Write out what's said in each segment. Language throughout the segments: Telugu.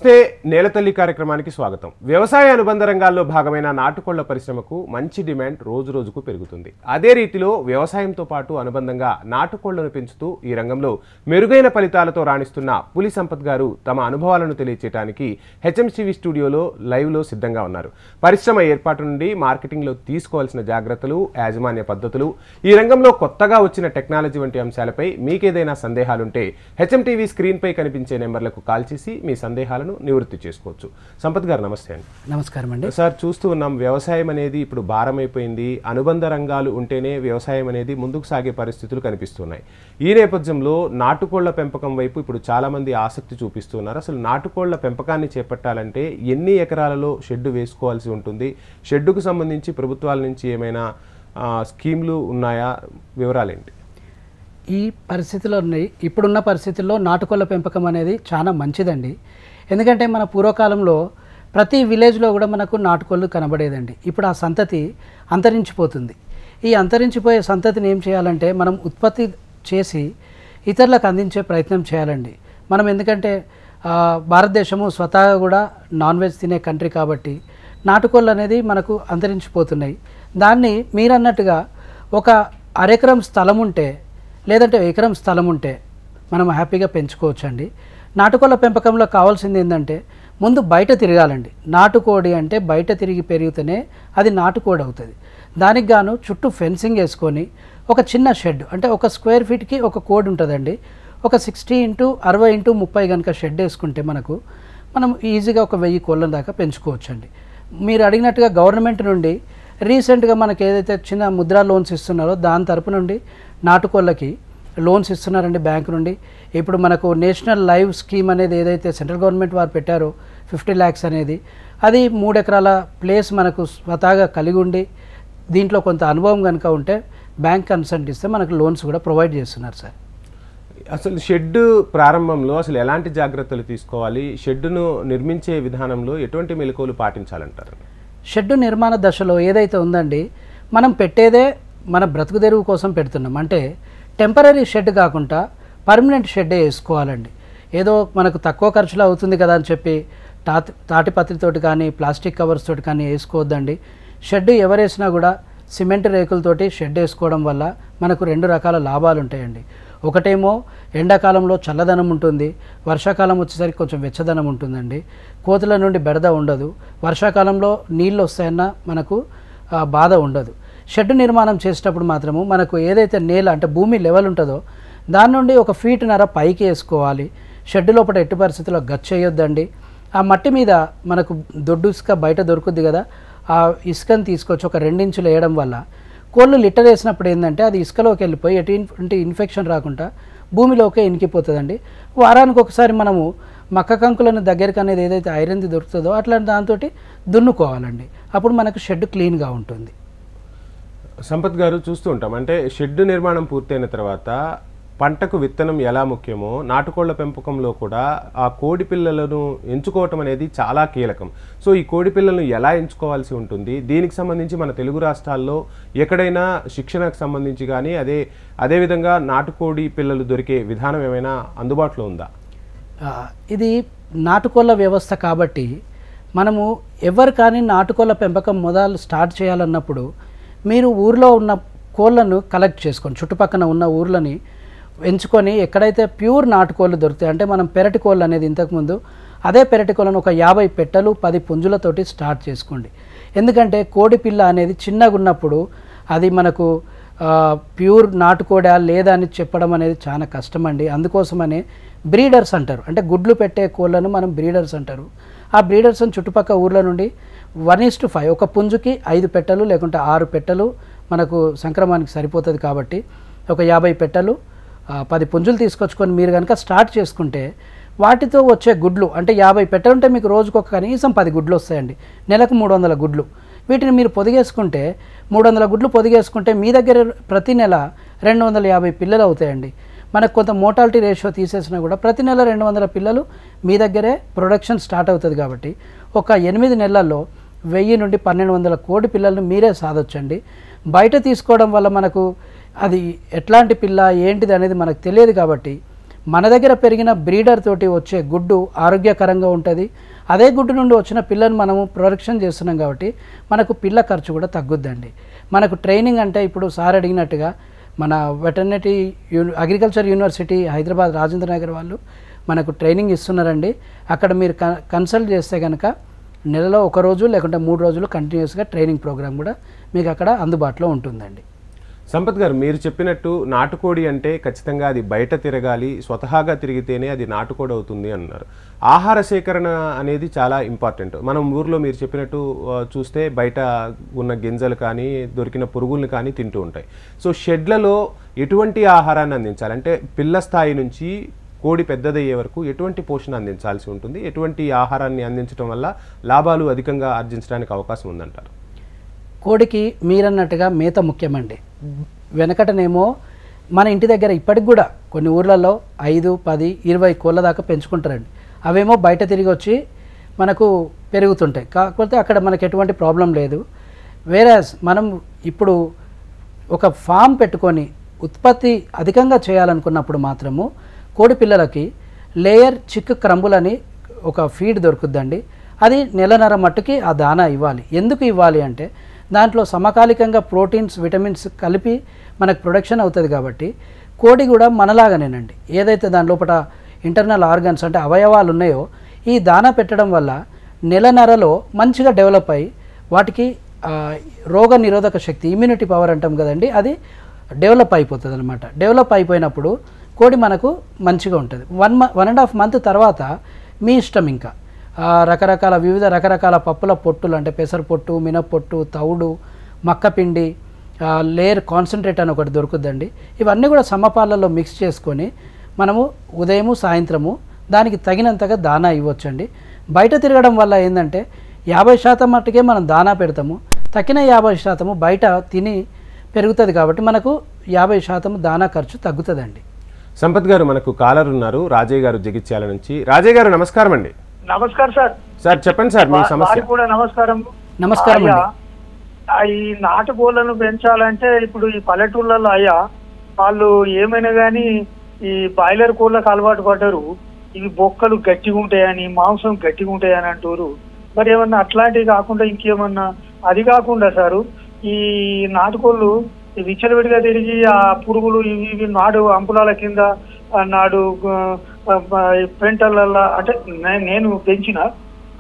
నమస్తే నేలతల్లి కార్యక్రమానికి స్వాగతం. వ్యవసాయ అనుబంధ రంగాల్లో భాగమైన నాటుకోళ్ల పరిశ్రమకు మంచి డిమాండ్ రోజు రోజుకు పెరుగుతుంది. అదే రీతిలో వ్యవసాయంతో పాటు అనుబంధంగా నాటుకోళ్లను పెంచుతూ ఈ రంగంలో మెరుగైన ఫలితాలతో రాణిస్తున్న పులి సంపత్ గారు తమ అనుభవాలను తెలియజేయడానికి హెచ్ఎంటీవీ స్టూడియోలో లైవ్లో సిద్ధంగా ఉన్నారు. పరిశ్రమ ఏర్పాటు నుండి మార్కెటింగ్లో తీసుకోవాల్సిన జాగ్రత్తలు, యాజమాన్య పద్ధతులు, ఈ రంగంలో కొత్తగా వచ్చిన టెక్నాలజీ వంటి అంశాలపై మీకేదైనా సందేహాలుంటే హెచ్ఎంటీవీ స్క్రీన్పై కనిపించే నెంబర్లకు కాల్ చేసి మీ సందేహాలను నివృత్తి చేసుకోవచ్చు. సంపత్ గారు నమస్తే అండి. నమస్కారం అండి. సార్, చూస్తూ ఉన్నాం వ్యవసాయం అనేది ఇప్పుడు భారమైపోయింది. అనుబంధ రంగాలు ఉంటేనే వ్యవసాయం అనేది ముందుకు సాగే పరిస్థితులు కనిపిస్తున్నాయి. ఈ నేపథ్యంలో నాటుకోళ్ల పెంపకం వైపు ఇప్పుడు చాలా మంది ఆసక్తి చూపిస్తున్నారు. అసలు నాటుకోళ్ల పెంపకాన్ని చేపట్టాలంటే ఎన్ని ఎకరాలలో షెడ్ వేసుకోవాల్సి ఉంటుంది? షెడ్డుకు సంబంధించి ప్రభుత్వాల నుంచి ఏమైనా స్కీమ్లు ఉన్నాయా? వివరాలేంటి? ఈ పరిస్థితిలో ఇప్పుడున్న పరిస్థితుల్లో నాటుకోళ్ల పెంపకం అనేది చాలా మంచిదండి. ఎందుకంటే మన పూర్వకాలంలో ప్రతి విలేజ్లో కూడా మనకు నాటుకోళ్ళు కనబడేదండి. ఇప్పుడు ఆ సంతతి అంతరించిపోతుంది. ఈ అంతరించిపోయే సంతతిని ఏం చేయాలంటే మనం ఉత్పత్తి చేసి ఇతరులకు అందించే ప్రయత్నం చేయాలండి. మనం ఎందుకంటే భారతదేశము స్వతహాగా కూడా నాన్ వెజ్ తినే కంట్రీ కాబట్టి నాటుకోళ్ళు అనేది మనకు అంతరించిపోతున్నాయి. దాన్ని మీరన్నట్టుగా ఒక అరెకరం స్థలం ఉంటే లేదంటే ఎకరం స్థలం ఉంటే మనం హ్యాపీగా పెంచుకోవచ్చండి. నాటుకోళ్ల పెంపకంలో కావాల్సింది ఏంటంటే ముందు బయట తిరగాలండి. నాటుకోడి అంటే బయట తిరిగి పెరిగితేనే అది నాటుకోడి అవుతుంది. దానికి గాను చుట్టూ ఫెన్సింగ్ వేసుకొని ఒక చిన్న షెడ్ అంటే ఒక స్క్వేర్ ఫీట్కి ఒక కోడి ఉంటుందండి. ఒక 60 x 60 x 30 కనుక షెడ్ వేసుకుంటే మనం ఈజీగా ఒక 1000 కోళ్ళ దాకా పెంచుకోవచ్చండి. మీరు అడిగినట్టుగా గవర్నమెంట్ నుండి రీసెంట్గా మనకి ఏదైతే చిన్న ముద్రా లోన్స్ ఇస్తున్నారో దాని తరపు నుండి నాటుకోళ్ళకి లోన్స్ ఇస్తున్నారండి బ్యాంకు నుండి. ఇప్పుడు మనకు నేషనల్ లైవ్ స్కీమ్ అనేది ఏదైతే సెంట్రల్ గవర్నమెంట్ వారు పెట్టారో 50 lakhs అనేది, అది 3 ఎకరాల ప్లేస్ మనకు స్వతహాగా కలిగి ఉండి దీంట్లో కొంత అనుభవం కనుక ఉంటే బ్యాంక్ కన్సల్ట్ ఇస్తే మనకు లోన్స్ కూడా ప్రొవైడ్ చేస్తున్నారు సార్. అసలు షెడ్ ప్రారంభంలో అసలు ఎలాంటి జాగ్రత్తలు తీసుకోవాలి? షెడ్డును నిర్మించే విధానంలో ఎటువంటి మెలకువలు పాటించాలంటారు? షెడ్డు నిర్మాణ దశలో ఏదైతే ఉందండి, మనం పెట్టేదే మన బ్రతుకు తెరువు కోసం పెడుతున్నాం. అంటే టెంపరీ షెడ్ కాకుండా పర్మనెంట్ షెడ్డే వేసుకోవాలండి. ఏదో మనకు తక్కువ ఖర్చులో అవుతుంది కదా అని చెప్పి తాటిపత్రితోటి కానీ ప్లాస్టిక్ కవర్స్ తోటి కానీ వేసుకోవద్దండి. షెడ్ ఎవరేసినా కూడా సిమెంట్ రేకులతోటి షెడ్ వేసుకోవడం వల్ల మనకు 2 రకాల లాభాలు ఉంటాయండి. ఒకటేమో ఎండాకాలంలో చల్లదనం ఉంటుంది, వర్షాకాలం వచ్చేసరికి కొంచెం వెచ్చదనం ఉంటుందండి. కోతుల నుండి బెడద ఉండదు, వర్షాకాలంలో నీళ్ళు వస్తాయన్నా మనకు బాధ ఉండదు. షెడ్ నిర్మాణం చేసేటప్పుడు మాత్రము మనకు ఏదైతే నేల అంటే భూమి లెవెల్ ఉంటుందో దాని నుండి 1.5 feet పైకి వేసుకోవాలి. షెడ్ లోపల ఎట్టి పరిస్థితుల్లో గచ్చు వేయొద్దండి. ఆ మట్టి మీద మనకు దొడ్డు ఇసుక బయట దొరుకుద్ది కదా, ఆ ఇసుకని తీసుకొచ్చి ఒక 2 inches వేయడం వల్ల కోళ్ళు లిటర్ వేసినప్పుడు ఏంటంటే అది ఇసుకలోకి వెళ్ళిపోయి ఎటువంటి ఇన్ఫెక్షన్ రాకుండా భూమిలోకే ఇనికిపోతుందండి. వారానికి ఒకసారి మనము మక్క కంకులను దగ్గరికి అనేది ఏదైతే ఐరన్ది దొరుకుతుందో అట్లాంటి దాంతో దున్నుకోవాలండి. అప్పుడు మనకు షెడ్ క్లీన్గా ఉంటుంది. సంపత్ గారు, చూస్తూ ఉంటాం అంటే షెడ్ నిర్మాణం పూర్తయిన తర్వాత పంటకు విత్తనం ఎలా ముఖ్యమో నాటుకోళ్ల పెంపకంలో కూడా ఆ కోడి పిల్లలను ఎంచుకోవటం అనేది చాలా కీలకం. సో ఈ కోడి పిల్లలను ఎలా ఎంచుకోవాల్సి ఉంటుంది? దీనికి సంబంధించి మన తెలుగు రాష్ట్రాల్లో ఎక్కడైనా శిక్షణకు సంబంధించి కానీ అదేవిధంగా నాటుకోడి పిల్లలు దొరికే విధానం ఏమైనా అందుబాటులో ఉందా? ఇది నాటుకోళ్ల వ్యవస్థ కాబట్టి మనము ఎవరు కానీ నాటుకోళ్ల పెంపకం మొదలు స్టార్ట్ చేయాలన్నప్పుడు మీరు ఊర్లో ఉన్న కోళ్ళను కలెక్ట్ చేసుకొని చుట్టుపక్కల ఉన్న ఊర్లని ఎంచుకొని ఎక్కడైతే ప్యూర్ నాటుకోళ్ళు దొరుకుతాయి అంటే మనం పెరటి కోళ్ళు అనేది ఇంతకుముందు అదే పెరటి కోళ్ళను ఒక 50 పెట్టెలు 10 పుంజులతోటి స్టార్ట్ చేసుకోండి. ఎందుకంటే కోడి పిల్ల అనేది చిన్నగా ఉన్నప్పుడు అది మనకు ప్యూర్ నాటుకోడా లేదా అని చెప్పడం అనేది చాలా కష్టమండి. అందుకోసమనే బ్రీడర్స్ అంటారు, అంటే గుడ్లు పెట్టే కోళ్ళను మనం బ్రీడర్స్ అంటారు. ఆ బ్రీడర్స్ని చుట్టుపక్కల ఊర్ల నుండి 1:5 ఒక పుంజుకి 5 పెట్టెలు లేకుంటే 6 పెట్టెలు మనకు సంక్రమణానికి సరిపోతుంది. కాబట్టి ఒక 50 పెట్టెలు 10 పుంజులు తీసుకొచ్చుకొని మీరు కనుక స్టార్ట్ చేసుకుంటే వాటితో వచ్చే గుడ్లు అంటే 50 పెట్టెలు ఉంటే మీకు రోజుకు కనీసం 10 గుడ్లు వస్తాయండి. నెలకు 300 గుడ్లు. వీటిని మీరు పొదిగేసుకుంటే 300 గుడ్లు పొదిగేసుకుంటే మీ దగ్గర ప్రతి నెల 250 పిల్లలు అవుతాయండి. మనకు కొంత మోర్టాలిటీ రేషియో తీసేసినా కూడా ప్రతి నెల 200 పిల్లలు మీ దగ్గరే ప్రొడక్షన్ స్టార్ట్ అవుతుంది. కాబట్టి ఒక 8 నెలల్లో 1000 నుండి 1200 కోడి పిల్లలను మీరే సాధొచ్చండి. బయట తీసుకోవడం వల్ల మనకు అది ఎట్లాంటి పిల్ల ఏంటిది అనేది మనకు తెలియదు. కాబట్టి మన దగ్గర పెరిగిన బ్రీడర్ తోటి వచ్చే గుడ్డు ఆరోగ్యకరంగా ఉంటుంది. అదే గుడ్డు నుండి వచ్చిన పిల్లని మనము ప్రొడక్షన్ చేస్తున్నాం కాబట్టి మనకు పిల్ల ఖర్చు కూడా తగ్గుద్దండి. మనకు ట్రైనింగ్ అంటే ఇప్పుడు సార్ అడిగినట్టుగా మన veterinary agriculture university Hyderabad Rajendra Nagar వాళ్ళు మనకు ట్రైనింగ్ ఇస్తున్నారండి. అక్కడ మీరు కన్సల్ట్ చేస్తే కనుక నెలలో 1 రోజు లేకుంటే 3 రోజులు కంటిన్యూస్గా ట్రైనింగ్ ప్రోగ్రామ్ కూడా మీకు అక్కడ అందుబాటులో ఉంటుందండి. సంపత్ గారు, మీరు చెప్పినట్టు నాటుకోడి అంటే ఖచ్చితంగా అది బయట తిరగాలి, స్వతహాగా తిరిగితేనే అది నాటుకోడి అవుతుంది అన్నారు. ఆహార సేకరణ అనేది చాలా ఇంపార్టెంట్. మనం ఊర్లో మీరు చెప్పినట్టు చూస్తే బయట ఉన్న గింజలు కానీ దొరికిన పురుగుల్ని కానీ తింటూ ఉంటాయి. సో షెడ్లలో ఎటువంటి ఆహారాన్ని అందించాలి అంటే పిల్ల స్థాయి నుంచి కోడి పెద్దదయ్యే వరకు ఎటువంటి పోషణ అందించాల్సి ఉంటుంది, ఎటువంటి ఆహారాన్ని అందించడం వల్ల లాభాలు అధికంగా ఆర్జించడానికి అవకాశం ఉందంటారు? కోడికి మీరన్నట్టుగా మేత ముఖ్యమండి. వెనకటనేమో మన ఇంటి దగ్గర ఇప్పటికి కూడా కొన్ని ఊర్లలో 5, 10, 20 కోళ్ళ దాకా పెంచుకుంటారండి. అవేమో బయట తిరిగి వచ్చి మనకు పెరుగుతుంటాయి. కాకపోతే అక్కడ మనకు ఎటువంటి ప్రాబ్లం లేదు. వేరేస్ మనం ఇప్పుడు ఒక ఫామ్ పెట్టుకొని ఉత్పత్తి అధికంగా చేయాలనుకున్నప్పుడు మాత్రము కోడి పిల్లలకి లేయర్ చిక్ క్రంబుల్ అని ఒక ఫీడ్ దొరుకుద్దండి. అది నెలన్నర మట్టుకి ఆ దానా ఇవ్వాలి. ఎందుకు ఇవ్వాలి అంటే దాంట్లో సమకాలికంగా ప్రోటీన్స్, విటమిన్స్ కలిపి మనకు ప్రొడక్షన్ అవుతుంది కాబట్టి కోడి కూడా మనలాగానేనండి. ఏదైతే దాని లోపల ఇంటర్నల్ ఆర్గన్స్ అంటే అవయవాలు ఉన్నాయో ఈ దానా పెట్టడం వల్ల నెలన్నరలో మంచిగా డెవలప్ అయ్యి వాటికి రోగ నిరోధక శక్తి, ఇమ్యూనిటీ పవర్ అంటాం కదండి, అది డెవలప్ అయిపోతుంది అనమాట. డెవలప్ అయిపోయినప్పుడు కోడి మనకు మంచిగా ఉంటుంది. 1.5 మంత్ తర్వాత మీ ఇష్టం ఇంకా వివిధ రకరకాల పప్పుల పొట్టులు అంటే పెసరపొట్టు, మినప్పొట్టు, తవుడు, మక్కపిండి, లేయర్ కాన్సన్ట్రేట్ అని ఒకటి దొరుకుద్దండి. ఇవన్నీ కూడా సమపాలలో మిక్స్ చేసుకొని మనము ఉదయము సాయంత్రము దానికి తగినంతగా దానా ఇవ్వచ్చండి. బయట తిరగడం వల్ల ఏంటంటే 50% మట్టుకే మనం దానా పెడతాము, తక్కిన 50% బయట తిని పెరుగుతుంది కాబట్టి మనకు 50% దానా ఖర్చు తగ్గుతుందండి. సంపత్ గారు, మనకు కాలర్ ఉన్నారు, రాజయ్య గారు జగిత్యాల నుంచి. రాజయ్య గారు నమస్కారం అండి. నమస్కారం సార్. సార్ చెప్పండి సార్ మీ సమస్య. కూడా నమస్కారం. నమస్కారం. ఈ నాటుకోళ్లను పెంచాలంటే ఇప్పుడు ఈ పల్లెటూళ్ళలో అయ్యా వాళ్ళు ఏమైనా కానీ ఈ బాయిలర్ కోళ్ళకు అలవాటు పడ్డారు. ఇవి బొక్కలు గట్టిగా ఉంటాయని, మాంసం గట్టిగా ఉంటాయని అంటారు. మరి ఏమన్నా అట్లాంటివి కాకుండా ఇంకేమన్నా? అది కాకుండా సారు ఈ నాటుకోళ్ళు విచ్చలవిడిగా తిరిగి ఆ పురుగులు ఇవి నాడు అంపులాల కింద నాడు పెంటల అంటే నేను పెంచిన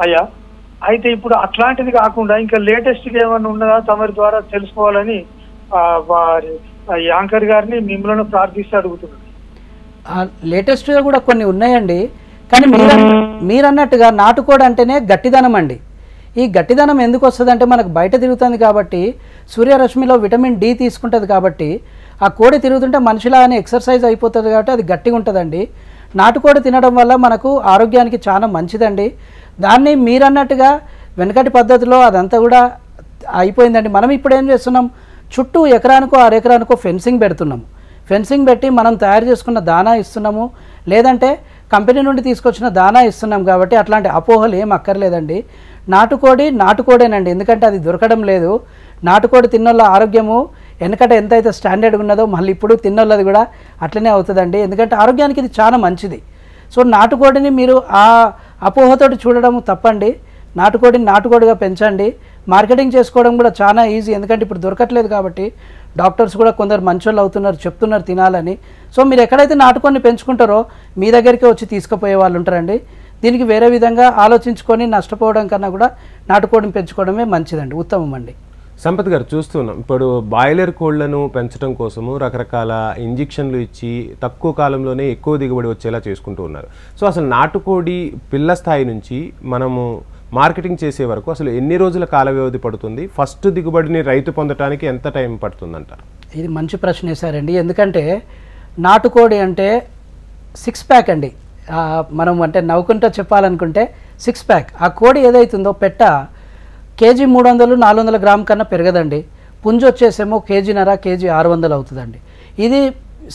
అయ్యా. అయితే ఇప్పుడు అట్లాంటిది కాకుండా ఇంకా లేటెస్ట్గా ఏమన్నా ఉన్నదా తమరి ద్వారా తెలుసుకోవాలని యాంకర్ గారిని మిమ్మల్ని ప్రార్థిస్తూ అడుగుతున్నాను. లేటెస్ట్గా కూడా కొన్ని ఉన్నాయండి. కానీ మీరన్నట్టుగా నాటుకోడి అంటేనే గట్టిదనం అండి. ఈ గట్టిదనం ఎందుకు వస్తుంది అంటే మనకు బయట తిరుగుతుంది కాబట్టి సూర్యరశ్మిలో విటమిన్ డి తీసుకుంటుంది కాబట్టి ఆ కోడి తిరుగుతుంటే మనిషిలాగానే ఎక్సర్సైజ్ అయిపోతుంది కాబట్టి అది గట్టిగా ఉంటుందండి. నాటుకోడి తినడం వల్ల మనకు ఆరోగ్యానికి చాలా మంచిదండి. దాన్ని మీరన్నట్టుగా వెనకటి పద్ధతిలో అదంతా కూడా అయిపోయిందండి. మనం ఇప్పుడు ఏం చేస్తున్నాం, చుట్టూ ఎకరానికో 6 ఎకరానికో ఫెన్సింగ్ పెడుతున్నాము. ఫెన్సింగ్ పెట్టి మనం తయారు చేసుకున్న దానా ఇస్తున్నాము, లేదంటే కంపెనీ నుండి తీసుకొచ్చిన దానా ఇస్తున్నాం కాబట్టి అట్లాంటి అపోహలు ఏం అక్కర్లేదండి. నాటుకోడి నాటుకోడేనండి, ఎందుకంటే అది దొరకడం లేదు. నాటుకోడి తిన్నోళ్ళ ఆరోగ్యము వెనకట ఎంతైతే స్టాండర్డ్గా ఉన్నదో మళ్ళీ ఇప్పుడు తిన్నోళ్ళది కూడా అట్లనే అవుతుందండి, ఎందుకంటే ఆరోగ్యానికి ఇది చాలా మంచిది. సో నాటుకోడిని మీరు ఆ అపోహతోటి చూడడం తప్పండి. నాటుకోడిని నాటుకోడిగా పెంచండి. మార్కెటింగ్ చేసుకోవడం కూడా చాలా ఈజీ, ఎందుకంటే ఇప్పుడు దొరకట్లేదు కాబట్టి డాక్టర్స్ కూడా కొందరు మంచోళ్ళు అవుతున్నారు, చెప్తున్నారు తినాలని. సో మీరు ఎక్కడైతే నాటుకోడిని పెంచుకుంటారో మీ దగ్గరికి వచ్చి తీసుకుపోయే వాళ్ళు ఉంటారండి. దీనికి వేరే విధంగా ఆలోచించుకొని నష్టపోవడం కన్నా కూడా నాటుకోడిని పెంచుకోవడమే మంచిదండి, ఉత్తమం అండి. సంపత్ గారు, చూస్తున్నాం ఇప్పుడు బాయిలర్ కోళ్లను పెంచడం కోసము రకరకాల ఇంజెక్షన్లు ఇచ్చి తక్కువ కాలంలోనే ఎక్కువ దిగుబడి వచ్చేలా చేసుకుంటూ ఉన్నారు. సో అసలు నాటుకోడి పిల్ల స్థాయి నుంచి మనము మార్కెటింగ్ చేసే వరకు అసలు ఎన్ని రోజుల కాల వ్యవధి పడుతుంది? ఫస్ట్ దిగుబడిని రైతు పొందడానికి ఎంత టైం పడుతుందంటారు? ఇది మంచి ప్రశ్న వేశారండి. ఎందుకంటే నాటుకోడి అంటే 6 ప్యాక్ అండి. మనం అంటే నవ్వుకుంటూ చెప్పాలనుకుంటే 6 ప్యాక్. ఆ కోడి ఏదైతుందో పెట్ట కేజీ 300-400 గ్రామ్ కన్నా పెరగదండి. పుంజు వచ్చేసేమో కేజీన్నర, కేజీ 600 అవుతుందండి. ఇది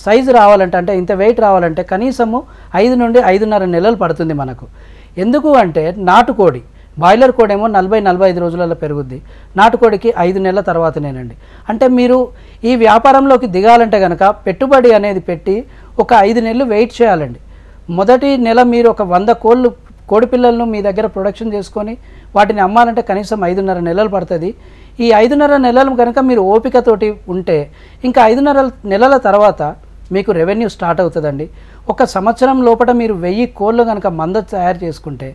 సైజు రావాలంటే అంటే ఇంత వెయిట్ రావాలంటే కనీసము 5 నుండి 5.5 నెలలు పడుతుంది మనకు. ఎందుకు అంటే నాటుకోడి బాయిలర్ కోడి ఏమో 40-45 రోజులలో పెరుగుద్ది, నాటుకోడికి 5 నెలల తర్వాతనేనండి. అంటే మీరు ఈ వ్యాపారంలోకి దిగాలంటే కనుక పెట్టుబడి అనేది పెట్టి ఒక 5 నెలలు వెయిట్ చేయాలండి. మొదటి నెల మీరు ఒక 100 కోడి పిల్లలను మీ దగ్గర ప్రొడక్షన్ చేసుకొని వాటిని అమ్మాలంటే కనీసం 5.5 నెలలు పడుతుంది. ఈ 5.5 నెలలు కనుక మీరు ఓపికతోటి ఉంటే ఇంకా 5.5 నెలల తర్వాత మీకు రెవెన్యూ స్టార్ట్ అవుతుందండి. ఒక సంవత్సరం లోపల మీరు 1000 కోళ్ళు కనుక మంద తయారు చేసుకుంటే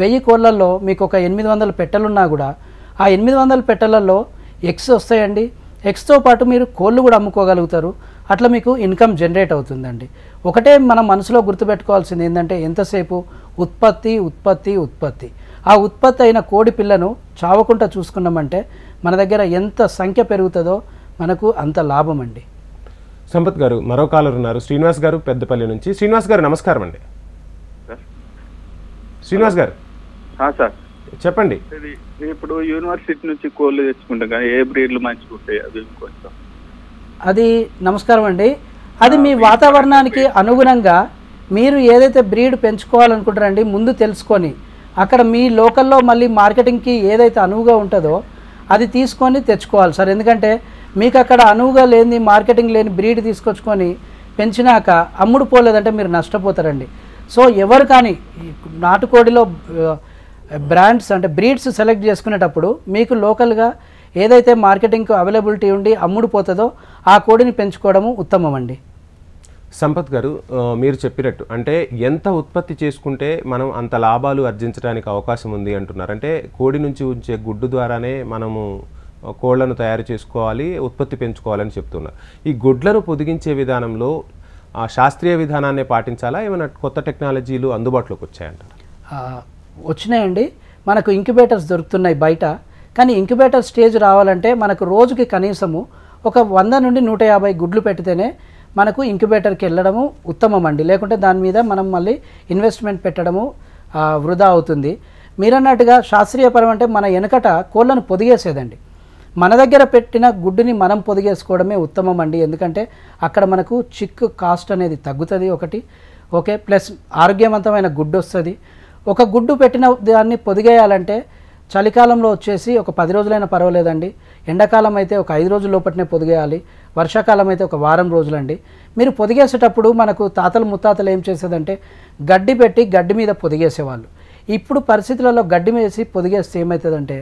1000 కోళ్ళల్లో మీకు ఒక 800 పెట్టెలున్నా కూడా ఆ 800 పెట్టెలలో ఎగ్స్ వస్తాయండి. ఎగ్స్తో పాటు మీరు కోళ్ళు కూడా అమ్ముకోగలుగుతారు. అట్లా మీకు ఇన్కమ్ జనరేట్ అవుతుందండి. ఒకటే మనం మనసులో గుర్తుపెట్టుకోవాల్సింది ఏంటంటే ఎంతసేపు ఉత్పత్తి ఉత్పత్తి ఉత్పత్తి. ఆ ఉత్పత్తి అయిన కోడి పిల్లను చావకుండా చూసుకున్నామంటే మన దగ్గర ఎంత సంఖ్య పెరుగుతుందో మనకు అంత లాభం అండి. సంపత్ గారు, మరో కాలర్ ఉన్నారు, శ్రీనివాస్ గారు పెద్దపల్లి నుంచి. శ్రీనివాస్ గారు నమస్కారం అండి. శ్రీనివాస్ గారు సార్ చెప్పండి. ఇప్పుడు యూనివర్సిటీ నుంచి కోళ్ళు తెచ్చుకుంటాం కానీ ఏ బ్రీడ్లు మంచిగా ఉంటాయి అవి కొంచెం. అది నమస్కారం అండి. అది మీ వాతావరణానికి అనుగుణంగా మీరు ఏదైతే బ్రీడ్ పెంచుకోవాలనుకుంటారండి ముందు తెలుసుకొని అక్కడ మీ లోకల్లో మళ్ళీ మార్కెటింగ్కి ఏదైతే అనువుగా ఉంటుందో అది తీసుకొని తెచ్చుకోవాలి సార్. ఎందుకంటే మీకు అక్కడ అనువుగా లేని మార్కెటింగ్ లేని బ్రీడ్ తీసుకొచ్చుకొని పెంచినాక అమ్ముడు పోలేదంటే మీరు నష్టపోతారండి. సో ఎవరు కానీ నాటుకోడిలో బ్రాండ్స్ అంటే బ్రీడ్స్ సెలెక్ట్ చేసుకునేటప్పుడు మీకు లోకల్గా ఏదైతే మార్కెటింగ్కి అవైలబిలిటీ ఉండి అమ్ముడు పోతుందో ఆ కోడిని పెంచుకోవడము ఉత్తమం అండి. సంపత్ గారు, మీరు చెప్పినట్టు అంటే ఎంత ఉత్పత్తి చేసుకుంటే మనం అంత లాభాలు ఆర్జించడానికి అవకాశం ఉంది అంటున్నారు. అంటే కోడి నుంచి ఉంచే గుడ్డు ద్వారానే మనము కోళ్లను తయారు చేసుకోవాలి, ఉత్పత్తి పెంచుకోవాలని చెప్తున్నారు. ఈ గుడ్లను పొదిగించే విధానంలో శాస్త్రీయ విధానాన్ని పాటించాలా, ఏమైనా కొత్త టెక్నాలజీలు అందుబాటులోకి వచ్చాయంటారు? వచ్చినాయండి. మనకు ఇంక్యుబేటర్స్ దొరుకుతున్నాయి బయట. కానీ ఇంక్యుబేటర్ స్టేజ్ రావాలంటే మనకు రోజుకి కనీసము ఒక 100 నుండి 150 గుడ్లు పెడితేనే మనకు ఇంక్యుబేటర్కి వెళ్ళడము ఉత్తమం అండి. లేకుంటే దాని మీద మనం మళ్ళీ ఇన్వెస్ట్మెంట్ పెట్టడము వృధా అవుతుంది. మీరన్నట్టుగా శాస్త్రీయపరం అంటే మన వెనకట కోళ్ళను పొదిగేసేదండి. మన దగ్గర పెట్టిన గుడ్డుని మనం పొదిగేసుకోవడమే ఉత్తమం అండి. ఎందుకంటే అక్కడ మనకు చిక్కు కాస్ట్ అనేది తగ్గుతుంది ఒకటి. ఓకే, ప్లస్ ఆరోగ్యవంతమైన గుడ్డు వస్తుంది. ఒక గుడ్డు పెట్టిన దాన్ని పొదిగేయాలంటే చలికాలంలో వచ్చేసి ఒక 10 రోజులైనా పర్వాలేదండి. ఎండాకాలం అయితే ఒక 5 రోజుల లోపలనే పొదిగేయాలి. వర్షాకాలం అయితే ఒక వారం రోజులండి. మీరు పొదిగేసేటప్పుడు మనకు తాతలు ముత్తాతలు ఏం చేసేదంటే గడ్డి పెట్టి గడ్డి మీద పొదిగేసేవాళ్ళు. ఇప్పుడు పరిస్థితులలో గడ్డి వేసి పొదిగేస్తే ఏమవుతుందంటే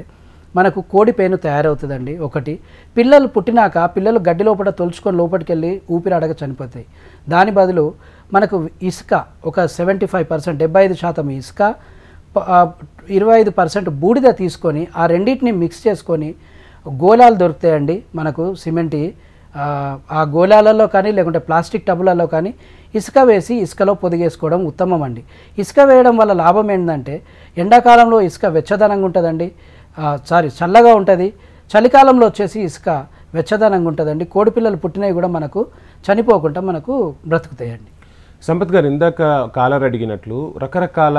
మనకు కోడి పేను తయారవుతుందండి. ఒకటి, పిల్లలు పుట్టినాక పిల్లలు గడ్డి లోపల తొలుచుకొని లోపలికి వెళ్ళి ఊపిరాడక చనిపోతాయి. దాని బదులు మనకు ఇసుక ఒక 75%, 75% ఇసుక, 25% బూడిద తీసుకొని ఆ రెండింటిని మిక్స్ చేసుకొని గోళాలు దొరుకుతాయండి మనకు సిమెంట్. ఆ గోళాలలో కానీ లేకుంటే ప్లాస్టిక్ టబ్బులలో కానీ ఇసుక వేసి ఇసుకలో పొదిగేసుకోవడం ఉత్తమం అండి. ఇసుక వేయడం వల్ల లాభం ఏంటంటే ఎండాకాలంలో ఇసుక వెచ్చదనంగా ఉంటుందండి, చల్లగా ఉంటుంది. చలికాలంలో వచ్చేసి ఇసుక వెచ్చదనంగా ఉంటుందండి. కోడిపిల్లలు పుట్టినవి కూడా మనకు చనిపోకుండా మనకు బ్రతుకుతాయండి. సంపత్ గారు, ఇందాక కాలర్ అడిగినట్లు రకరకాల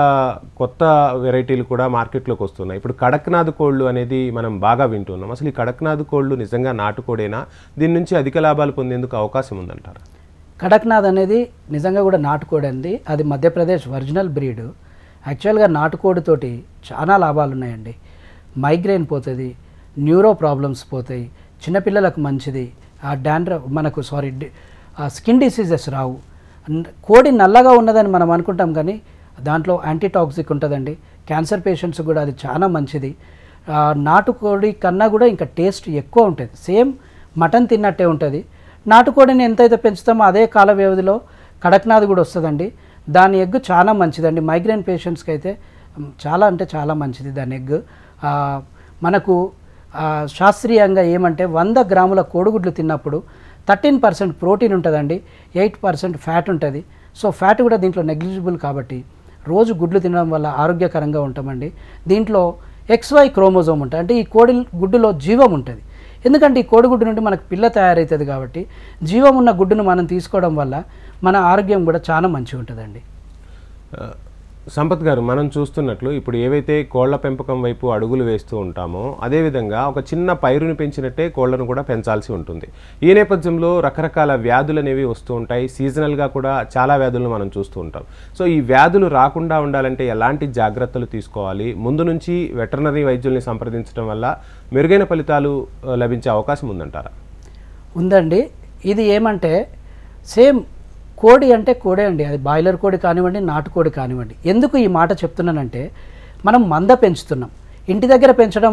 కొత్త వెరైటీలు కూడా మార్కెట్లోకి వస్తున్నాయి. ఇప్పుడు కడక్నాథ్ కోళ్ళు అనేది మనం బాగా వింటున్నాం. అసలు ఈ కడక్నాథ్ కోళ్ళు నిజంగా నాటుకోడేనా? దీని నుంచి అధిక లాభాలు పొందేందుకు అవకాశం ఉందంటారు? కడక్నాథ్ అనేది నిజంగా కూడా నాటుకోడి అండి. అది మధ్యప్రదేశ్ ఒరిజినల్ బ్రీడ్. యాక్చువల్గా నాటుకోడితోటి చాలా లాభాలు ఉన్నాయండి. మైగ్రేన్ పోతుంది, న్యూరో ప్రాబ్లమ్స్ పోతాయి, చిన్నపిల్లలకు మంచిది, మనకు స్కిన్ డిసీజెస్ రావు. కోడి నల్లగా ఉన్నదని మనం అనుకుంటాం కానీ దాంట్లో యాంటీటాక్సిక్ ఉంటుందండి. క్యాన్సర్ పేషెంట్స్ కూడా అది చాలా మంచిది. నాటుకోడి కన్నా కూడా ఇంకా టేస్ట్ ఎక్కువ ఉంటుంది. సేమ్ మటన్ తిన్నట్టే ఉంటుంది. నాటుకోడిని ఎంతైతే పెంచుతామో అదే కాల వ్యవధిలో కడక్నాథ్ కూడా వస్తుందండి. దాని ఎగ్ చాలా మంచిదండి. మైగ్రేన్ పేషెంట్స్కి అయితే చాలా అంటే చాలా మంచిది దాని ఎగ్. మనకు శాస్త్రీయంగా ఏమంటే 100 గ్రాముల కోడిగుడ్లు తిన్నప్పుడు 13% ప్రోటీన్ ఉంటుందండి, 8% ఫ్యాట్ ఉంటుంది. సో ఫ్యాట్ కూడా దీంట్లో నెగ్లిజిబుల్ కాబట్టి రోజు గుడ్లు తినడం వల్ల ఆరోగ్యకరంగా ఉంటామండి. దీంట్లో XY క్రోమోజోమ్ ఉంటుంది. అంటే ఈ కోడి గుడ్డులో జీవం ఉంటుంది. ఎందుకంటే ఈ కోడిగుడ్డు నుండి మనకు పిల్ల తయారవుతుంది కాబట్టి జీవం ఉన్న గుడ్డును మనం తీసుకోవడం వల్ల మన ఆరోగ్యం కూడా చాలా మంచిగా ఉంటుందండి. సంపత్ గారు, మనం చూస్తున్నట్లు ఇప్పుడు ఏవైతే కోళ్ల పెంపకం వైపు అడుగులు వేస్తూ ఉంటామో అదేవిధంగా ఒక చిన్న పైరుని పెంచినట్టే కోళ్లను కూడా పెంచాల్సి ఉంటుంది. ఈ నేపథ్యంలో రకరకాల వ్యాధులు అనేవి వస్తూ ఉంటాయి. సీజనల్గా కూడా చాలా వ్యాధులను మనం చూస్తూ ఉంటాం. సో ఈ వ్యాధులు రాకుండా ఉండాలంటే ఎలాంటి జాగ్రత్తలు తీసుకోవాలి? ముందు నుంచి వెటర్నరీ వైద్యుల్ని సంప్రదించడం వల్ల మెరుగైన ఫలితాలు లభించే అవకాశం ఉందంటారా? ఉందండి. ఇది ఏమంటే సేమ్ కోడి అంటే కోడే అండి. అది బాయిలర్ కోడి కానివ్వండి, నాటుకోడి కానివ్వండి. ఎందుకు ఈ మాట చెప్తున్నానంటే మనం మంద పెంచుతున్నాం. ఇంటి దగ్గర పెంచడం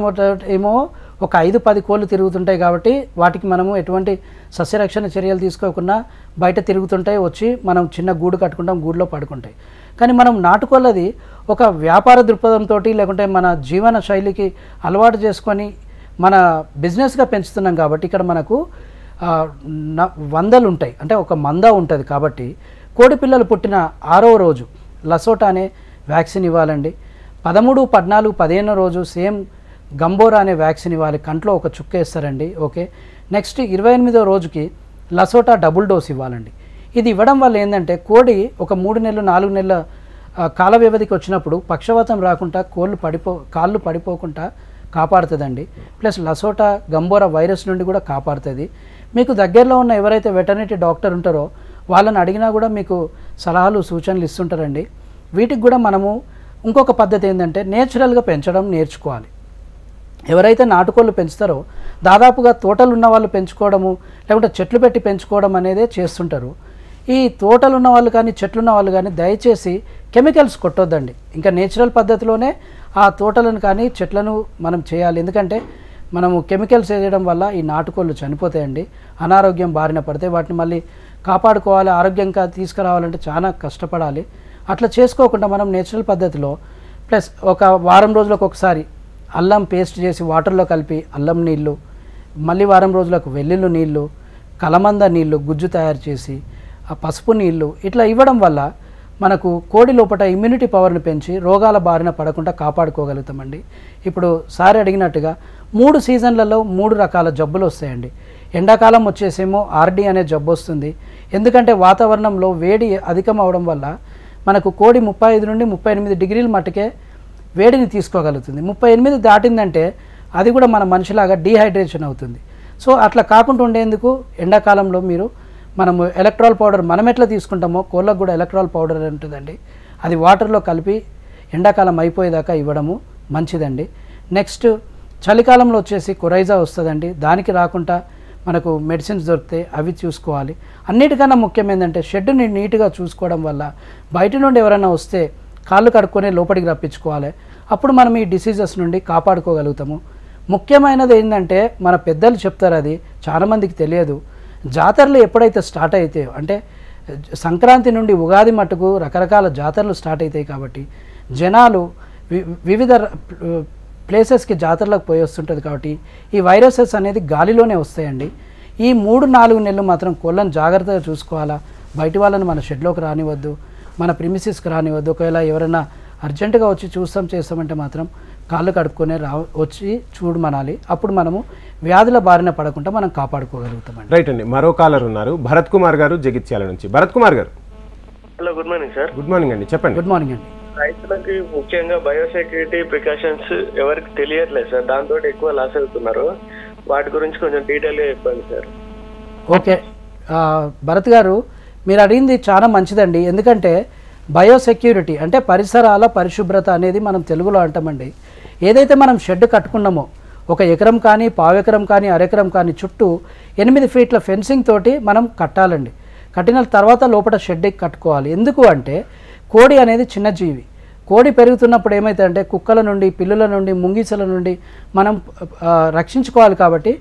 ఏమో ఒక 5-10 కోళ్ళు తిరుగుతుంటాయి కాబట్టి వాటికి మనము ఎటువంటి సస్యరక్షణ చర్యలు తీసుకోకుండా బయట తిరుగుతుంటాయి, వచ్చి మనం చిన్న గూడు కట్టుకుంటాం, గూడులో పడుకుంటాయి. కానీ మనం నాటుకోళ్ళది ఒక వ్యాపార దృక్పథంతో లేకుంటే మన జీవన శైలికి అలవాటు చేసుకొని మన బిజినెస్గా పెంచుతున్నాం కాబట్టి ఇక్కడ మనకు వందలు ఉంటాయి, అంటే ఒక మంద ఉంటుంది. కాబట్టి కోడి పిల్లలు పుట్టిన 6వ రోజు లసోటా అనే వ్యాక్సిన్ ఇవ్వాలండి. 13, 14, 15వ రోజు సేమ్ గంబోరా అనే వ్యాక్సిన్ ఇవ్వాలి. కంట్లో ఒక చుక్క వేస్తారండి. ఓకే. నెక్స్ట్ 28వ రోజుకి లసోటా డబుల్ డోస్ ఇవ్వాలండి. ఇది ఇవ్వడం వల్ల ఏంటంటే కోడి ఒక 3 నెలలు 4 నెలల కాల వ్యవధికి వచ్చినప్పుడు పక్షవాతం రాకుండా కాళ్ళు పడిపోకుండా కాపాడుతుందండి. ప్లస్ లసోటా గంబోరా వైరస్ నుండి కూడా కాపాడుతుంది. మీకు దగ్గరలో ఉన్న ఎవరైతే వెటర్నరీ డాక్టర్ ఉంటారో వాళ్ళని అడిగినా కూడా మీకు సలహాలు సూచనలు ఇస్తుంటారండి. వీటికి కూడా మనము ఇంకొక పద్ధతి ఏంటంటే నేచురల్గా పెంచడం నేర్చుకోవాలి. ఎవరైతే నాటుకోళ్ళు పెంచుతారో దాదాపుగా తోటలు ఉన్న వాళ్ళు పెంచుకోవడము లేకుంటే చెట్లు పెట్టి పెంచుకోవడం అనేదే చేస్తుంటారు. ఈ తోటలు ఉన్న వాళ్ళు కానీ చెట్లు ఉన్న వాళ్ళు కానీ దయచేసి కెమికల్స్ కొట్టొద్దండి. ఇంకా నేచురల్ పద్ధతిలోనే ఆ తోటలను కానీ చెట్లను మనం చేయాలి. ఎందుకంటే మనము కెమికల్స్ వేయడం వల్ల ఈ నాటుకోళ్ళు చనిపోతాయండి, అనారోగ్యం బారిన పడితే వాటిని మళ్ళీ కాపాడుకోవాలి, ఆరోగ్యంగా తీసుకురావాలంటే చాలా కష్టపడాలి. అట్లా చేసుకోకుండా మనం నేచురల్ పద్ధతిలో ప్లస్ ఒక వారం రోజులకు ఒకసారి అల్లం పేస్ట్ చేసి వాటర్లో కలిపి అల్లం నీళ్ళు, మళ్ళీ వారం రోజులకు వెల్లుల్లి నీళ్ళు, కలమంద నీళ్ళు గుజ్జు తయారు చేసి ఆ పసుపు నీళ్ళు ఇట్లా ఇవ్వడం వల్ల మనకు కోడి లోపల ఇమ్యూనిటీ పవర్ని పెంచి రోగాల బారిన పడకుండా కాపాడుకోగలుగుతామండి. ఇప్పుడు సార్ అడిగినట్టుగా 3 సీజన్లలో 3 రకాల జబ్బులు వస్తాయండి. ఎండాకాలం వచ్చేసేమో ఆర్డీ అనే జబ్బు వస్తుంది. ఎందుకంటే వాతావరణంలో వేడి అధికం అవడం వల్ల మనకు కోడి 35 నుండి 38 డిగ్రీల మట్టుకే వేడిని తీసుకోగలుగుతుంది. 38 దాటిందంటే అది కూడా మన మనిషిలాగా డీహైడ్రేషన్ అవుతుంది. సో అట్లా కాకుండా ఉండేందుకు ఎండాకాలంలో మనము ఎలక్ట్రాల్ పౌడర్ మనం ఎట్లా తీసుకుంటామో కోళ్ళకు కూడా ఎలక్ట్రాల్ పౌడర్ ఉంటుందండి. అది వాటర్లో కలిపి ఎండాకాలం అయిపోయేదాకా ఇవ్వడము మంచిదండి. నెక్స్ట్ చలికాలంలో వచ్చేసి కొరైజా వస్తుందండి. దానికి రాకుండా మనకు మెడిసిన్స్ దొరుకుతాయి, అవి చూసుకోవాలి. అన్నిటికన్నా ముఖ్యం ఏంటంటే షెడ్ని నీట్గా చూసుకోవడం వల్ల బయట నుండి ఎవరైనా వస్తే కాళ్ళు కడుక్కొని లోపలికి రప్పించుకోవాలి. అప్పుడు మనం ఈ డిసీజెస్ నుండి కాపాడుకోగలుగుతాము. ముఖ్యమైనది ఏంటంటే మన పెద్దలు చెప్తారు, అది చాలామందికి తెలియదు. జాతరలు ఎప్పుడైతే స్టార్ట్ అవుతాయో అంటే సంక్రాంతి నుండి ఉగాది మట్టుకు రకరకాల జాతరలు స్టార్ట్ అవుతాయి కాబట్టి జనాలు వివిధ ప్లేసెస్కి జాతరలకు పోయి వస్తుంటుంది. కాబట్టి ఈ వైరసెస్ అనేది గాలిలోనే వస్తాయండి. ఈ 3-4 నెలలు మాత్రం కోళ్ళను జాగ్రత్తగా చూసుకోవాలా. బయట వాళ్ళని మన షెడ్లోకి రానివద్దు, మన ప్రిమిసిస్కి రానివద్దు. ఒకవేళ ఎవరైనా అర్జెంటుగా వచ్చి చేస్తామంటే మాత్రం కాళ్ళు కడుక్కొని వచ్చి చూడమనాలి. అప్పుడు మనము వ్యాధుల బారిన పడకుండా మనం కాపాడుకోగలుగుతామండి. రైట్ అండి. మరో కాలర్ ఉన్నారు, భరత్ కుమార్ గారు జగిత్యాల నుంచి. భరత్ కుమార్ గారు, hello, good morning sir. Good morning అండి, చెప్పండి. గుడ్ మార్నింగ్ అండి. రైతులకి ముఖ్యంగా బయోసెక్యూరిటీ ప్రికాషన్స్ ఎవరికి తెలియట్లేదు సార్, దాంతో ఎక్కువ లాస్ అవుతున్నారు. వాటి గురించి కొంచెం డీటెయిల్గా చెప్పండి సార్. ఓకే భరత్ గారు, మీరు అడిగింది చాలా మంచిదండి. ఎందుకంటే బయోసెక్యూరిటీ అంటే పరిసరాల పరిశుభ్రత అనేది మనం తెలుగులో అంటామండి. ఏదైతే మనం షెడ్ కట్టుకున్నామో 1 ఎకరం కానీ 1/4 ఎకరం కానీ 1/2 ఎకరం కానీ చుట్టూ 8 ఫీట్ల ఫెన్సింగ్ తోటి మనం కట్టాలండి. కట్టిన తర్వాత లోపల షెడ్ కట్టుకోవాలి. ఎందుకు అంటే కోడి అనేది చిన్న జీవి. కోడి పెరుగుతున్నప్పుడు ఏమవుతుందంటే కుక్కల నుండి, పిల్లుల నుండి, ముంగిసల నుండి మనం రక్షించుకోవాలి. కాబట్టి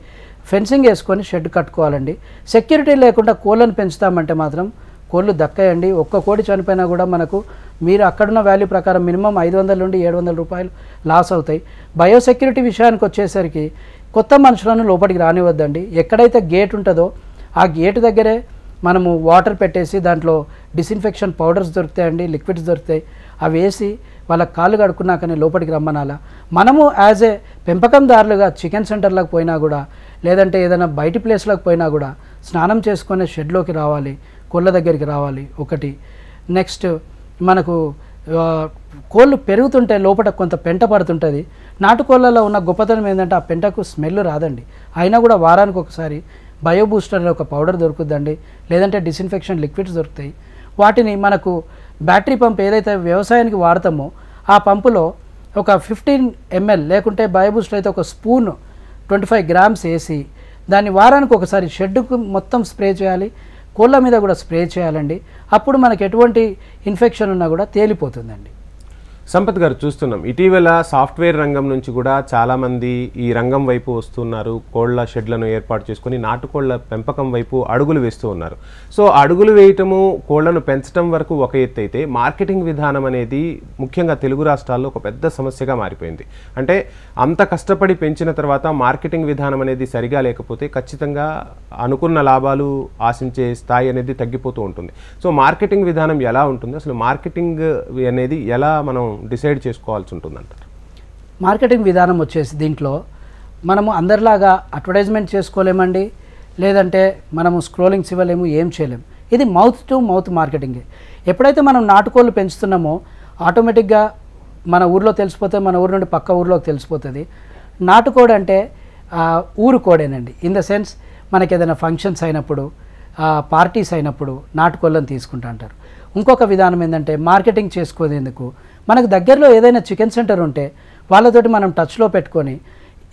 ఫెన్సింగ్ వేసుకొని షెడ్ కట్టుకోవాలండి. సెక్యూరిటీ లేకుండా కోళ్ళను పెంచుతామంటే మాత్రం కోళ్ళు దక్కాయండి. ఒక్క కోడి చనిపోయినా కూడా మనకు మీరు అక్కడున్న వాల్యూ ప్రకారం మినిమం 500 నుండి 700 రూపాయలు లాస్ అవుతాయి. బయోసెక్యూరిటీ విషయానికి వచ్చేసరికి కొత్త మనుషులను లోపలికి రానివద్దండి. ఎక్కడైతే గేట్ ఉంటుందో ఆ గేటు దగ్గరే మనము వాటర్ పెట్టేసి దాంట్లో డిస్ఇన్ఫెక్షన్ పౌడర్స్ దొరుకుతాయండి, లిక్విడ్స్ దొరుకుతాయి. అవి వేసి వాళ్ళ కాళ్ళు కడుక్కున్నాకనే లోపలికి రమ్మనాలా. మనము యాజ్ ఏ పెంపకందారులుగా చికెన్ సెంటర్లకు పోయినా కూడా లేదంటే ఏదైనా బయటి ప్లేస్లకు పోయినా కూడా స్నానం చేసుకునే షెడ్లోకి రావాలి, కోళ్ళ దగ్గరికి రావాలి. ఒకటి నెక్స్ట్ మనకు కోళ్ళు పెరుగుతుంటే లోపల కొంత పెంట పడుతుంటుంది. నాటుకోళ్ళలో ఉన్న గొప్పతనం ఏంటంటే ఆ పెంటకు స్మెల్ రాదండి. అయినా కూడా వారానికి ఒకసారి బయో బూస్టర్ అనే ఒక పౌడర్ దొరుకుతుందండి, లేదంటే డిస్ఇన్ఫెక్షన్ లిక్విడ్స్ దొరుకుతాయి. వాటిని మనకు బ్యాటరీ పంప్ ఏదైతే వ్యవసాయానికి వాడతామో ఆ పంపులో ఒక 15 ml లేకుంటే బయో బూస్టర్ అయితే ఒక స్పూన్ 25 grams వేసి దాన్ని వారానికి ఒకసారి షెడ్డుకు మొత్తం స్ప్రే చేయాలి, కోళ్ళ మీద కూడా స్ప్రే చేయాలండి. అప్పుడు మనకు ఎటువంటి ఇన్ఫెక్షన్ ఉన్నా కూడా తేలిపోతుందండి. సంపత్ గారు, చూస్తున్నాం ఇటీవల సాఫ్ట్వేర్ రంగం నుంచి కూడా చాలామంది ఈ రంగం వైపు వస్తున్నారు. కోళ్ల షెడ్లను ఏర్పాటు చేసుకుని నాటుకోళ్ల పెంపకం వైపు అడుగులు వేస్తూ ఉన్నారు. సో అడుగులు వేయటము, కోళ్లను పెంచడం వరకు ఒక ఎత్తు అయితే మార్కెటింగ్ విధానం అనేది ముఖ్యంగా తెలుగు రాష్ట్రాల్లో ఒక పెద్ద సమస్యగా మారిపోయింది. అంటే అంత కష్టపడి పెంచిన తర్వాత మార్కెటింగ్ విధానం అనేది సరిగా లేకపోతే ఖచ్చితంగా అనుకున్న లాభాలు ఆశించే స్థాయి అనేది తగ్గిపోతూ ఉంటుంది. సో మార్కెటింగ్ విధానం ఎలా ఉంటుంది, అసలు మార్కెటింగ్ అనేది ఎలా మనం డిసైడ్ చేసుకోవాల్సి ఉంటుందంటారు? మార్కెటింగ్ విధానం వచ్చేసి దీంట్లో మనము అందరిలాగా అడ్వర్టైజ్మెంట్ చేసుకోలేమండి, లేదంటే మనము స్క్రోలింగ్స్ ఇవ్వలేము, ఏం చేయలేము. ఇది మౌత్ టు మౌత్ మార్కెటింగే. ఎప్పుడైతే మనం నాటుకోళ్ళు పెంచుతున్నామో ఆటోమేటిక్గా మన ఊర్లో తెలిసిపోతే మన ఊరు నుండి పక్క ఊర్లోకి తెలిసిపోతుంది. నాటుకోడి అంటే ఊరు కోడేనండి. ఇన్ ద సెన్స్ మనకి ఏదైనా ఫంక్షన్స్ అయినప్పుడు, పార్టీస్ అయినప్పుడు నాటుకోళ్ళని తీసుకుంటా అంటారు. ఇంకొక విధానం ఏంటంటే మార్కెటింగ్ చేసుకోదేందుకు మనకు దగ్గరలో ఏదైనా చికెన్ సెంటర్ ఉంటే వాళ్ళతోటి మనం టచ్లో పెట్టుకొని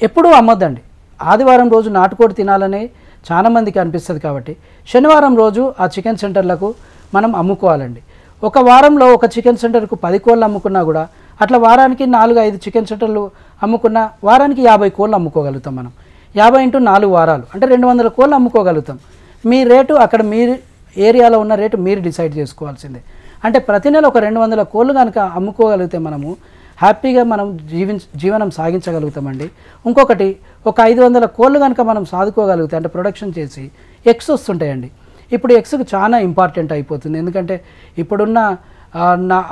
ఎప్పుడూ అమ్మొద్దండి. ఆదివారం రోజు నాటుకోడి తినాలని చాలామందికి అనిపిస్తుంది కాబట్టి శనివారం రోజు ఆ చికెన్ సెంటర్లకు మనం అమ్ముకోవాలండి. ఒక వారంలో ఒక చికెన్ సెంటర్కు 10 కోళ్ళు అమ్ముకున్నా కూడా అట్లా వారానికి 4-5 చికెన్ సెంటర్లు అమ్ముకున్నా వారానికి 50 కోళ్ళు అమ్ముకోగలుగుతాం. మనం 50 × 4 వారాలు అంటే 200 కోళ్ళు అమ్ముకోగలుగుతాం. మీ రేటు అక్కడ మీరు ఏరియాలో ఉన్న రేటు మీరు డిసైడ్ చేసుకోవాల్సిందే. అంటే ప్రతి నెల ఒక 200 కోళ్ళు కనుక అమ్ముకోగలిగితే మనము హ్యాపీగా మనం జీవనం సాగించగలుగుతామండి. ఇంకొకటి ఒక 500 కోళ్ళు కనుక మనం సాదుకోగలిగితే అంటే ప్రొడక్షన్ చేసి ఎగ్స్ వస్తుంటాయండి. ఇప్పుడు ఎగ్స్కి చాలా ఇంపార్టెంట్ అయిపోతుంది. ఎందుకంటే ఇప్పుడున్న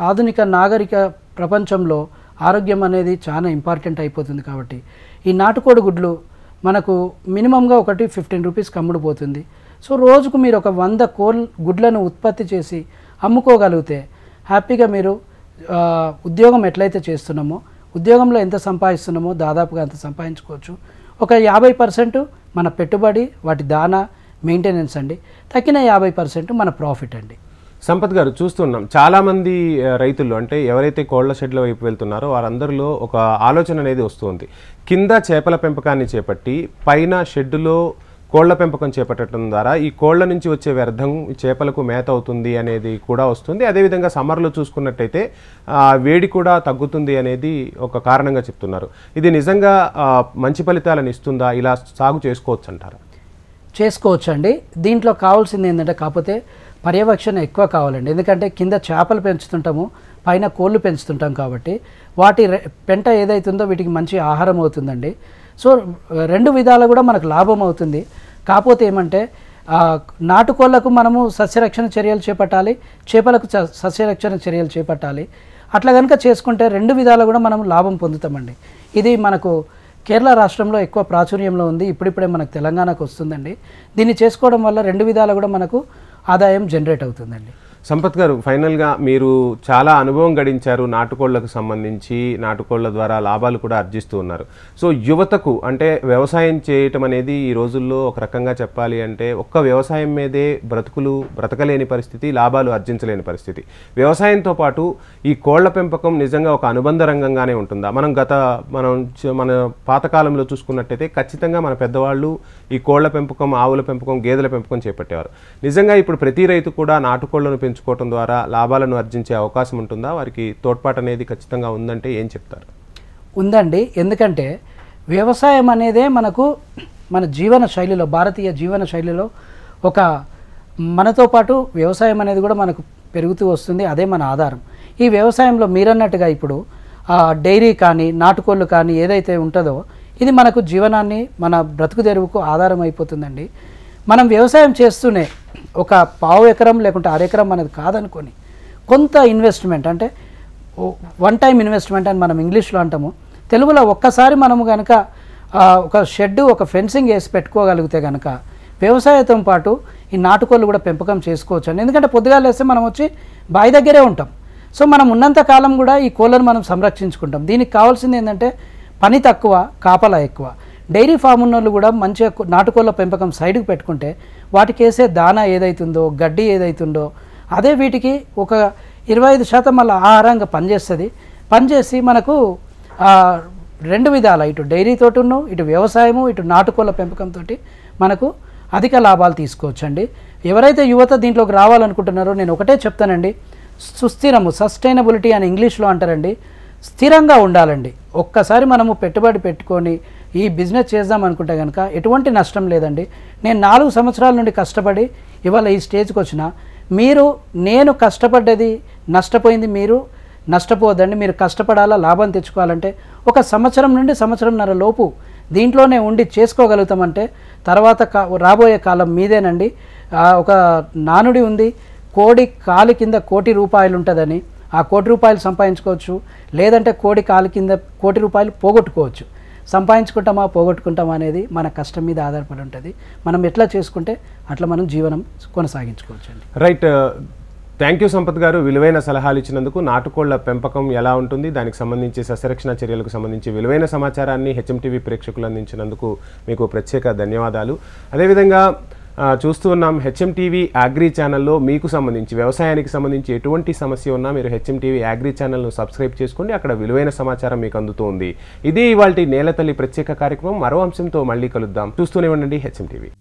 ఆధునిక నాగరిక ప్రపంచంలో ఆరోగ్యం అనేది చాలా ఇంపార్టెంట్ అయిపోతుంది. కాబట్టి ఈ నాటుకోడి గుడ్లు మనకు మినిమంగా ఒకటి 15 రూపీస్కి అమ్ముడుపోతుంది. సో రోజుకు మీరు ఒక 100 గుడ్లను ఉత్పత్తి చేసి అమ్ముకోగలిగితే హ్యాపీగా మీరు ఉద్యోగం ఎట్లయితే చేస్తున్నామో ఉద్యోగంలో ఎంత సంపాదిస్తున్నామో దాదాపుగా అంత సంపాదించుకోవచ్చు. ఒక 50% మన పెట్టుబడి, వాటి దానా, మెయింటెనెన్స్ అండి. తక్కిన 50% మన ప్రాఫిట్ అండి. సంపత్ గారు, చూస్తున్నాం చాలామంది రైతులు అంటే ఎవరైతే కోళ్ల షెడ్ల వైపు వెళ్తున్నారో వారందరిలో ఒక ఆలోచన అనేది వస్తుంది. కింద చేపల పెంపకాన్ని చేపట్టి పైన షెడ్డులో కోళ్ల పెంపకం చేపట్టడం ద్వారా ఈ కోళ్ల నుంచి వచ్చే వ్యర్థం చేపలకు మేత అవుతుంది అనేది కూడా వస్తుంది. అదేవిధంగా సమ్మర్లో చూసుకున్నట్టయితే వేడి కూడా తగ్గుతుంది అనేది ఒక కారణంగా చెప్తున్నారు. ఇది నిజంగా మంచి ఫలితాలను ఇస్తుందా? ఇలా సాగు చేసుకోవచ్చు అంటారా? చేసుకోవచ్చండి. దీంట్లో కావాల్సింది ఏంటంటే కాకపోతే పర్యవేక్షణ ఎక్కువ కావాలండి. ఎందుకంటే కింద చేపలు పెంచుతుంటాము, పైన కోళ్ళు పెంచుతుంటాం కాబట్టి వాటి పెంట ఏదైతుందో వీటికి మంచి ఆహారం అవుతుందండి. సో 2 విధాలు కూడా మనకు లాభం అవుతుంది. కాకపోతే ఏమంటే నాటుకోళ్లకు మనము సస్యరక్షణ చర్యలు చేపట్టాలి, చేపలకు సస్యరక్షణ చర్యలు చేపట్టాలి. అట్లా కనుక చేసుకుంటే 2 విధాలు కూడా మనం లాభం పొందుతామండి. ఇది మనకు కేరళ రాష్ట్రంలో ఎక్కువ ప్రాచుర్యంలో ఉంది. ఇప్పుడిప్పుడే మనకు తెలంగాణకు వస్తుందండి. దీన్ని చేసుకోవడం వల్ల 2 విధాలు కూడా మనకు ఆదాయం జనరేట్ అవుతుందండి. సంపత్ గారు, ఫైనల్గా మీరు చాలా అనుభవం గడించారు నాటుకోళ్లకు సంబంధించి, నాటుకోళ్ల ద్వారా లాభాలు కూడా ఆర్జిస్తూ ఉన్నారు. సో యువతకు అంటే వ్యవసాయం చేయటం అనేది ఈ రోజుల్లో ఒక రకంగా చెప్పాలి అంటే ఒక్క వ్యవసాయం మీదే బ్రతకలేని పరిస్థితి, లాభాలు ఆర్జించలేని పరిస్థితి. వ్యవసాయంతో పాటు ఈ కోళ్ల పెంపకం నిజంగా ఒక అనుబంధ రంగంగానే ఉంటుందా? మన పాతకాలంలో చూసుకున్నట్టయితే ఖచ్చితంగా మన పెద్దవాళ్ళు ఈ కోళ్ల పెంపకం, ఆవుల పెంపకం, గేదెల పెంపకం చేపట్టేవారు. నిజంగా ఇప్పుడు ప్రతి రైతు కూడా నాటుకోళ్లను పెంచుకోవడం ద్వారా లాభాలను ఆర్జించే అవకాశం ఉంటుందా? వారికి తోడ్పాటు అనేది ఖచ్చితంగా ఉందంటే ఏం చెప్తారు? ఉందండి. ఎందుకంటే వ్యవసాయం అనేదే మనకు మన జీవన శైలిలో, భారతీయ జీవన శైలిలో ఒక మనతో పాటు వ్యవసాయం అనేది కూడా మనకు పెరుగుతూ వస్తుంది. అదే మన ఆధారం. ఈ వ్యవసాయంలో మీరన్నట్టుగా ఇప్పుడు డైరీ కానీ నాటుకోళ్ళు కానీ ఏదైతే ఉంటుందో ఇది మనకు జీవనాన్ని, మన బ్రతుకు తెరువుకు ఆధారం అయిపోతుందండి. మనం వ్యవసాయం చేస్తూనే ఒక 1/2 ఎకరం లేకుంటే 1/2 ఎకరం అనేది కాదనుకొని కొంత ఇన్వెస్ట్మెంట్ అంటే 1 టైం ఇన్వెస్ట్మెంట్ అని మనం ఇంగ్లీష్లో అంటాము. తెలుగులో ఒక్కసారి మనము కనుక ఒక షెడ్, ఒక ఫెన్సింగ్ వేసి పెట్టుకోగలిగితే కనుక వ్యవసాయంతో పాటు ఈ నాటుకోళ్ళు కూడా పెంపకం చేసుకోవచ్చు అండి. ఎందుకంటే పొద్దుగాలు వేస్తే మనం వచ్చి బావి దగ్గరే ఉంటాం. సో మనం ఉన్నంత కాలం కూడా ఈ కోళ్ళను మనం సంరక్షించుకుంటాం. దీనికి కావాల్సింది ఏంటంటే పని తక్కువ, కాపలా ఎక్కువ. డైరీ ఫామ్ ఉన్న వాళ్ళు కూడా మంచిగా నాటుకోళ్ళ పెంపకం సైడ్కి పెట్టుకుంటే వాటికి వేసే దానా ఏదైతుందో, గడ్డి ఏదైతుందో అదే వీటికి ఒక 25% మళ్ళీ ఆహారంగా పనిచేస్తుంది. పనిచేసి మనకు 2 విధాల, ఇటు డైరీ తోటిను, ఇటు వ్యవసాయము, ఇటు నాటుకోళ్ళ పెంపకంతో మనకు అధిక లాభాలు తీసుకోవచ్చండి. ఎవరైతే యువత దీంట్లోకి రావాలనుకుంటున్నారో నేను ఒకటే చెప్తానండి, సుస్థిరము, సస్టైనబిలిటీ అని ఇంగ్లీష్లో అంటారండి, స్థిరంగా ఉండాలండి. ఒక్కసారి మనము పెట్టుబడి పెట్టుకొని ఈ బిజినెస్ చేద్దాం అనుకుంటే కనుక ఎటువంటి నష్టం లేదండి. నేను 4 సంవత్సరాల నుండి కష్టపడి ఇవాళ ఈ స్టేజ్కి వచ్చిన నేను కష్టపడ్డది నష్టపోయింది, మీరు నష్టపోవద్దండి. మీరు కష్టపడాలా, లాభం తెచ్చుకోవాలంటే 1 సంవత్సరం నుండి సంవత్సరంన్నర లోపు దీంట్లోనే ఉండి చేసుకోగలుగుతామంటే తర్వాత రాబోయే కాలం మీదేనండి. ఒక నానుడి ఉంది, కోడి కాలి కింద ₹1,00,00,000 ఉంటుందని. ఆ ₹1,00,00,000 సంపాదించుకోవచ్చు, లేదంటే కోడి కాలి కింద ₹1,00,00,000 పోగొట్టుకోవచ్చు. సంపాదించుకుంటామా పోగొట్టుకుంటామా అనేది మన కష్టం మీద ఆధారపడి ఉంటుంది. మనం ఎట్లా చేసుకుంటే అట్లా మనం జీవనం కొనసాగించుకోవచ్చు అండి. రైట్, థ్యాంక్ యూ సంపత్ గారు, విలువైన సలహాలు ఇచ్చినందుకు. నాటుకోళ్ల పెంపకం ఎలా ఉంటుంది, దానికి సంబంధించి సస్యరక్షణ చర్యలకు సంబంధించి విలువైన సమాచారాన్ని హెచ్ఎంటీవీ ప్రేక్షకులు అందించినందుకు మీకు ప్రత్యేక ధన్యవాదాలు. అదేవిధంగా చూస్తూ ఉన్నాం హెచ్ఎంటీవీ అగ్రి ఛానల్లో మీకు సంబంధించి వ్యవసాయానికి సంబంధించి ఎటువంటి సమస్య ఉన్నా మీరు హెచ్ఎంటీవీ అగ్రి ఛానల్ను సబ్స్క్రైబ్ చేసుకోండి, అక్కడ విలువైన సమాచారం మీకు అందుతుంది. ఇది ఇవాల్టి నేలతల్లి ప్రత్యేక కార్యక్రమం. మరో అంశంతో మళ్ళీ కలుద్దాం. చూస్తూనే ఉండండి హెచ్ఎంటీవీ.